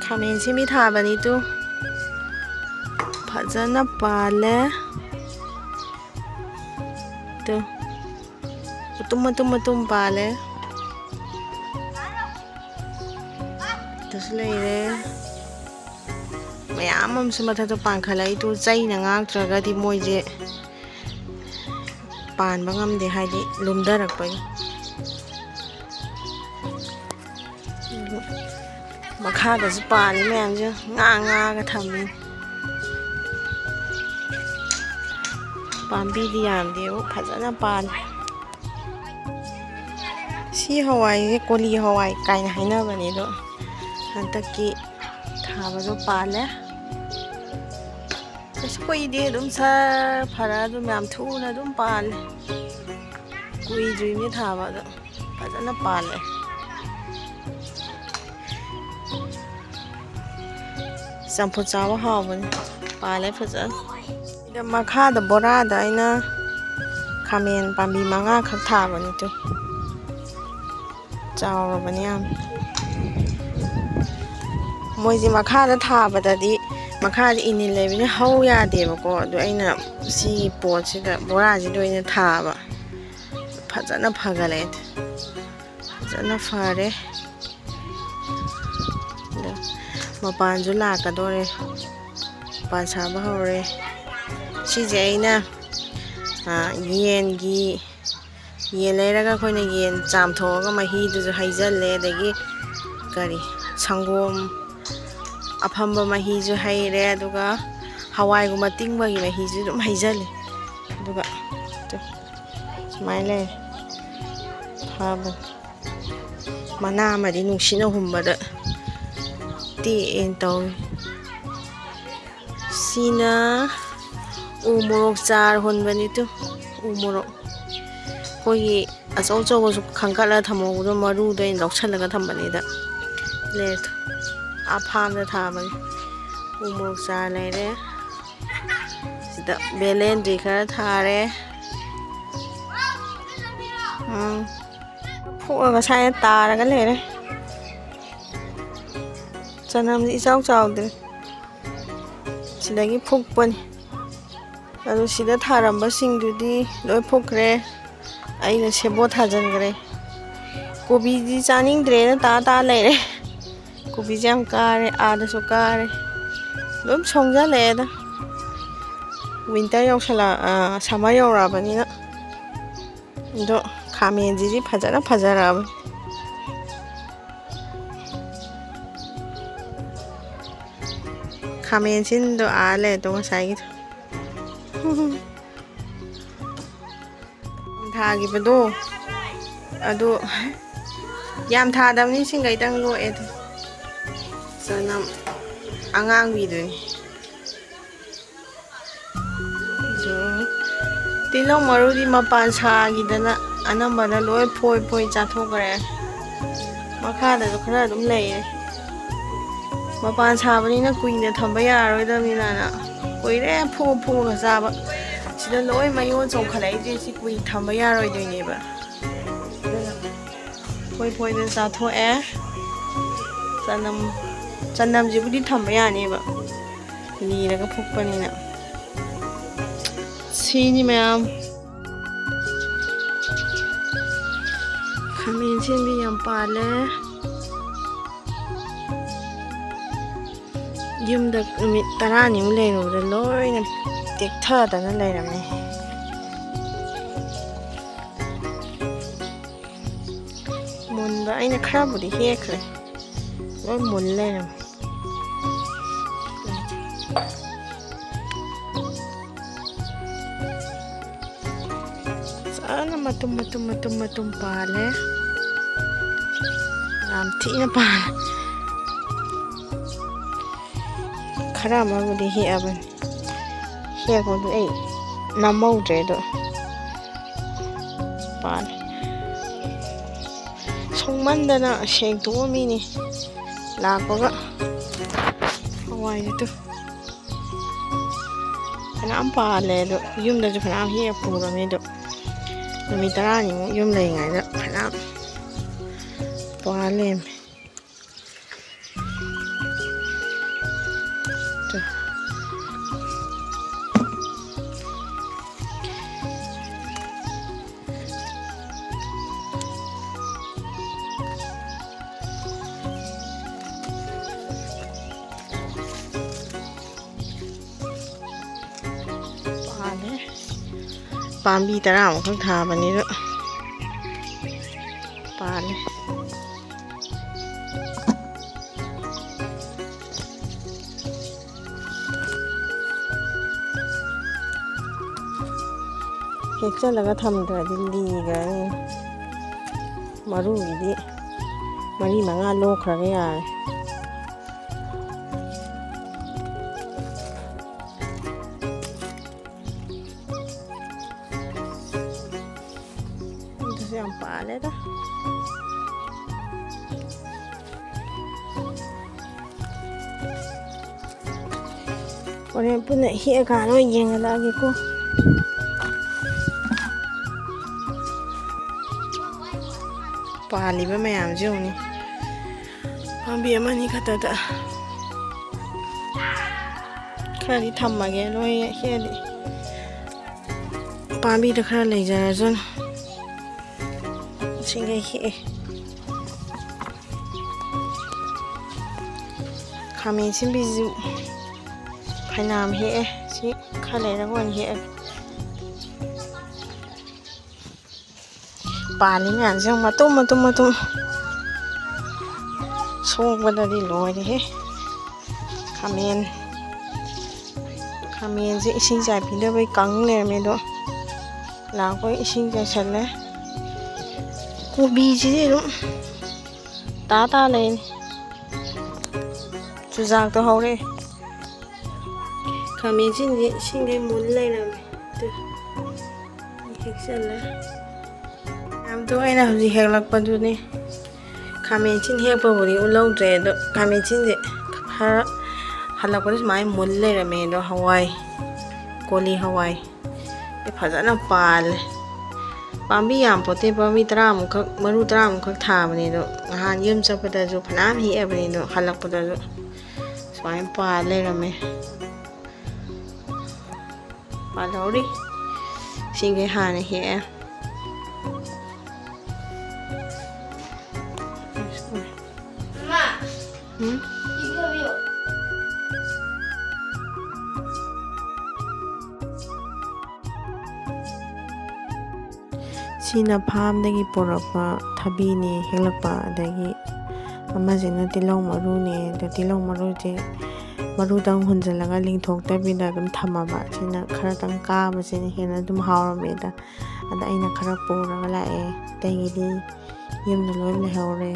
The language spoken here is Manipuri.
ꯈꯥꯃꯦꯟꯁꯤ ꯃꯤ ꯊꯥꯕꯅꯤꯗꯨ ꯐꯖꯅ ꯄꯥꯜꯂꯦ ꯇꯨ ꯃꯇꯨꯝ ꯄꯥꯜꯂꯦ ꯗꯁꯨ ꯂꯩꯔꯦ ꯃꯌꯥꯝ ꯑꯃꯁꯨ ꯃꯊꯛꯇ ꯄꯥꯟꯈꯠꯂꯛꯏꯗꯨ ꯆꯩꯅ ꯉꯥꯛꯇ꯭ꯔꯒꯗꯤ ꯃꯣꯏꯁꯦ ꯄꯥꯟꯕ ꯉꯝꯗꯦ ꯍꯥꯏꯗꯤ ꯂꯨꯝꯊꯔꯛꯄꯒꯤ ꯃꯈꯥꯗꯁꯨ ꯄꯥꯜꯂꯤ ꯃꯌꯥꯝꯁꯦ ꯉꯥꯡꯉꯒ ꯊꯝꯃꯤ ꯄꯥꯝꯕꯤꯗꯤ ꯌꯥꯝꯗꯦꯕꯨ ꯐꯖꯅ ꯄꯥꯜꯂꯦ ꯁꯤ ꯍꯋꯥꯏꯁꯦ ꯀꯣꯂꯤ ꯍꯋꯥꯏ ꯀꯥꯏꯅ ꯍꯥꯏꯅꯕꯅꯦ ꯑꯗꯣ ꯍꯟꯗꯛꯀꯤ ꯊꯥꯕꯗꯣ ꯄꯥꯜꯂꯦ ꯑꯁ ꯀꯨꯏꯗꯦ ꯑꯗꯨꯝ ꯁꯔ ꯐꯔ ꯑꯗꯨꯝ ꯌꯥꯝ ꯊꯨꯅ ꯑꯗꯨꯝ ꯄꯥꯜꯂꯦ ꯀꯨꯏꯗ꯭ꯔꯤꯕꯅꯤ ꯊꯥꯕ ꯑꯗꯣ ꯐꯖꯅ ꯄꯥꯜꯂꯦ ꯆꯝꯐꯨꯠ ꯆꯥꯕ ꯍꯥꯎꯕꯅꯤ ꯄꯥꯜꯂꯦ ꯐꯖꯅ ꯁꯤꯗ ꯃꯈꯥꯗ ꯕꯣꯔꯥꯗ ꯑꯩꯅ ꯈꯥꯃꯦꯟ ꯄꯥꯝꯕꯤ 5ꯈꯛ ꯊꯥꯕꯅꯤ ꯇꯨ ꯆꯥꯎꯔꯕꯅꯤ ꯌꯥꯝ ꯃꯣꯏꯁꯦ ꯃꯈꯥꯗ ꯊꯥꯕꯗꯗꯤ ꯃꯈꯥꯗ ꯏꯅꯤꯜ ꯂꯩꯕꯅꯤꯅ ꯍꯧ ꯌꯥꯗꯦꯕꯀꯣ ꯑꯗꯨ ꯑꯩꯅ ꯁꯤꯒꯤ ꯄꯣꯠꯁꯤꯗ ꯕꯣꯔꯥꯁꯤꯗ ꯑꯣꯏꯅ ꯊꯥꯕ ꯐꯖꯅ ꯐꯒꯠꯂꯛꯑꯦ ꯐꯖꯅ ꯐꯔꯦ ꯃꯄꯥꯟꯁꯨ ꯂꯥꯛꯀꯗꯣꯔꯦ ꯃꯄꯥꯟ ꯁꯥꯕ ꯍꯧꯔꯦ ꯁꯤꯁꯦ ꯑꯩꯅ ꯌꯦꯟ ꯂꯩꯔꯒ ꯑꯩꯈꯣꯏꯅ ꯌꯦꯟ ꯆꯥꯝꯊꯣꯛꯑꯒ ꯃꯍꯤꯗꯨꯁꯨ ꯍꯩꯖꯜꯂꯦ ꯑꯗꯒꯤ ꯁꯪꯒꯣꯝ ꯑꯐꯝꯕ ꯃꯍꯤꯁꯨ ꯍꯩꯔꯦ ꯑꯗꯨꯒ ꯍꯋꯥꯏꯒꯨꯝꯕ ꯇꯤꯡꯕꯒꯤ ꯃꯍꯤꯁꯨ ꯑꯗꯨꯝ ꯍꯩꯖꯜꯂꯦ ꯑꯗꯨꯒ ꯁꯨꯃꯥꯏꯅ ꯂꯩꯔꯦ ꯐꯕꯅꯤ ꯃꯅꯥ ꯑꯃꯗꯤ ꯅꯨꯡꯁꯤꯠꯅ ꯍꯨꯝꯕꯗ ꯇꯦꯛꯑꯦꯅ ꯇꯧꯏ ꯁꯤꯅ ꯎ ꯃꯣꯔꯣꯛ ꯆꯥꯔ ꯍꯨꯟꯕꯅꯤ ꯇꯨ ꯎ ꯃꯣꯔꯣꯛ ꯑꯩꯈꯣꯏꯒꯤ ꯑꯆꯧꯕꯁꯨ ꯈꯟꯒꯠꯂꯒ ꯊꯝꯍꯧꯕꯗꯣ ꯃꯔꯨꯗꯣ ꯑꯩꯅ ꯂꯧꯁꯜꯂꯒ ꯊꯝꯕꯅꯤꯗ ꯂꯩꯔꯦ ꯐꯥꯝꯗ ꯊꯥꯕꯅꯤ ꯎ ꯃꯣꯔꯣꯛ ꯆꯥꯔ ꯂꯩꯔꯦ ꯁꯤꯗ ꯕꯦꯂꯦꯟꯗ꯭ꯔꯤ ꯈꯔ ꯊꯥꯔꯦ ꯐꯨꯛꯑꯒ ꯁꯥꯏꯅ ꯇꯥꯔꯒ ꯂꯩꯔꯦ ꯆꯅꯝꯗꯤ ꯏꯆꯥꯎ ꯆꯥꯎꯗ꯭ꯔꯦ ꯁꯤꯗꯒꯤ ꯐꯨꯛꯄꯅꯤ ꯑꯗꯨ ꯁꯤꯗ ꯊꯥꯔꯝꯕꯁꯤꯡꯗꯨꯗꯤ ꯂꯣꯏ ꯐꯨꯛꯈ꯭ꯔꯦ ꯑꯩꯅ ꯁꯦꯕꯣꯠ ꯊꯥꯖꯤꯟꯈ꯭ꯔꯦ ꯀꯣꯕꯤꯗꯤ ꯆꯥꯅꯤꯡꯗ꯭ꯔꯦꯅ ꯇꯥ ꯂꯩꯔꯦ ꯀꯣꯕꯤꯁꯦ ꯌꯥꯝ ꯀꯥꯔꯦ ꯑꯥꯗꯁꯨ ꯀꯥꯔꯦ ꯑꯗꯨꯝ ꯁꯣꯡꯖꯜꯂꯛꯑꯦꯗ ꯋꯤꯟꯇꯔ ꯁꯝꯃꯔ ꯌꯧꯔꯛꯑꯕꯅꯤꯅ ꯑꯗꯣ ꯈꯥꯃꯦꯟꯁꯤꯗꯤ ꯐꯖꯅ ꯐꯖꯔꯛꯑꯕꯅꯤ ꯈꯥꯃꯦꯟꯁꯤꯟꯗꯣ ꯂꯩꯗꯣ ꯉꯁꯥꯏꯒꯤꯗꯣ ꯊꯥꯈꯤꯕꯗꯣ ꯑꯗꯨ ꯌꯥꯝ ꯊꯥꯗꯕꯅꯤ ꯁꯤꯡꯒꯩꯇꯪ ꯂꯣꯛꯑꯦ ꯑꯗꯨ ꯆꯅꯝ ꯑꯉꯥꯡꯕꯤꯗꯨꯅꯤ ꯇꯤꯜꯍꯧ ꯃꯔꯨꯗꯤ ꯃꯄꯥꯟ ꯁꯥꯈꯤꯗꯅ ꯑꯅꯝꯕꯅ ꯂꯣꯏ ꯐꯣꯏ ꯆꯥꯊꯣꯛꯈ꯭ꯔꯦ ꯃꯈꯥꯗꯁꯨ ꯈꯔ ꯑꯗꯨꯝ ꯂꯩꯔꯦ ꯃꯄꯥꯟ ꯁꯥꯕꯅꯤꯅ ꯀꯨꯏꯅ ꯊꯝꯕ ꯌꯥꯔꯣꯏꯗꯕꯅꯤꯅ ꯀꯨꯏꯔꯦ ꯐꯨꯒ ꯆꯥꯕ ꯁꯤꯗ ꯂꯣꯏ ꯃꯌꯣꯟ ꯆꯣꯡꯈꯠꯂꯛꯏꯁꯦ ꯁꯤ ꯀꯨꯏꯅ ꯊꯝꯕ ꯌꯥꯔꯣꯏꯗꯣꯏꯅꯦꯕ ꯐꯣꯏꯗ ꯆꯥꯊꯣꯛꯑꯦ ꯆꯅꯝꯁꯤꯕꯨꯗꯤ ꯊꯝꯕ ꯌꯥꯅꯦꯕ ꯂꯤꯔꯒ ꯐꯨꯛꯄꯅꯤꯅ ꯁꯤꯅꯤ ꯃꯌꯥꯝ ꯈꯥꯃꯦꯟ ꯑꯁꯤꯟꯕꯤ ꯌꯥꯝ ꯄꯥꯜꯂꯦ ꯌꯨꯝꯗ ꯅꯨꯃꯤꯠ 10ꯅꯤꯃꯨꯛ ꯂꯩꯔꯨꯕꯗ ꯂꯣꯏꯅ ꯇꯦꯛꯊꯗꯅ ꯂꯩꯔꯝꯃꯦ ꯃꯨꯟꯕ ꯑꯩꯅ ꯈꯔꯕꯨꯗꯤ ꯍꯦꯛꯈ꯭ꯔꯦ ꯂꯣꯏ ꯃꯨꯟ ꯂꯩꯔꯝꯃꯦ ꯐꯖꯅ ꯃꯇꯨꯝ ꯄꯥꯜꯂꯦ ꯌꯥꯝ ꯊꯤꯅ ꯄꯥꯜꯂꯦ ꯈꯔ ꯑꯃꯕꯨꯗꯤ ꯍꯦꯛꯑꯕꯅꯤ ꯍꯦꯛꯄꯗꯨ ꯑꯩ ꯅꯝꯍꯧꯗ꯭ꯔꯦ ꯑꯗꯣ ꯄꯥꯜꯂꯦ ꯁꯣꯡꯃꯟꯗꯅ ꯁꯦꯡꯇꯣꯛꯑꯝꯃꯤꯅꯤ ꯂꯥꯛꯄꯒ ꯍꯋꯥꯏꯗꯨ ꯐꯅꯌꯥꯝ ꯄꯥꯜꯂꯦ ꯑꯗꯣ ꯌꯨꯝꯗꯁꯨ ꯐꯅꯌꯥꯝ ꯍꯦꯛ ꯄꯨꯔꯝꯃꯤ ꯑꯗꯣ ꯅꯨꯃꯤꯠ 10ꯅꯤꯃꯨꯛ ꯌꯨꯝ ꯂꯩꯔꯤꯉꯩꯗ ꯐꯅꯌꯥꯝ ꯄꯥꯜ ꯂꯩꯔꯝꯃꯦ ꯄꯥꯝꯕꯤ 10ꯃꯨꯛꯈꯛ ꯊꯥꯕꯅꯤꯗ ꯄꯥꯜꯂꯦ ꯍꯦꯛꯆꯜꯂꯒ ꯊꯝꯗ꯭ꯔꯗꯤ ꯂꯤꯈ꯭ꯔꯅꯤ ꯃꯔꯨꯒꯤꯗꯤ 4-5 ꯂꯣꯛꯈ꯭ꯔꯒ ꯌꯥꯔꯦ ꯑꯗꯨꯁꯨ ꯌꯥꯝ ꯄꯥꯜꯂꯦꯗ ꯍꯣꯔꯦꯟ ꯄꯨꯟꯅ ꯍꯦꯛꯑꯀꯥꯟꯗ ꯑꯣꯏꯅ ꯌꯦꯡꯍꯜꯂꯛꯑꯒꯦꯀꯣ ꯄꯥꯜꯂꯤꯕ ꯃꯌꯥꯝꯁꯦ ꯌꯦꯡꯎꯅꯤ ꯄꯥꯝꯕꯤ 1-2 ꯈꯛꯇꯗ खरदी थम्मगे लोई हेदी पांबी द खरा ले जरजन सिंगे हे खामें सिंबिजु फैनाम हे सि खले रगोन हे पाली म्यान जों मतुम सोंबददि लोइरे हे खामें खामें से इसिंग चाइपिदबै कंग लेरमेदो लाको इसिंग चाइसले कोबी से ता ले चुजाक तो हौरे खामें सिंगे मुन लेरमे तो हेक्सले याम तो अइना हुजि हेक्लकपदुने खामें सिन हेक्पबुदि उलौद्रे दो खामें सिन खरा हल्लकपदि सुमाय मुन लेरमे दो हवाई कोली हवाई ये फजना पाल पांबी याम पोते पांबी 10मुखक मरु 10मुखक थाबने दो नहान यम चपदजु फनाम हेबने दो हल्लकपदजु सुमाय पाल लेरमे पालौरी सिंगे हाने हे सीना फार्मदगी पोरपा थबीने हेलपा अदगी अमजिना तिलौ मरुने द तिलौ मरुजे मरुदंग हुंजलगा लिंथोक्तबिदा अदुम थमबा सिना खरतंग काबसिने हेना अदुम हावरमेदा अदा अइना खरा पोरगा लाए तैगिदि यमना लोय लेहौरे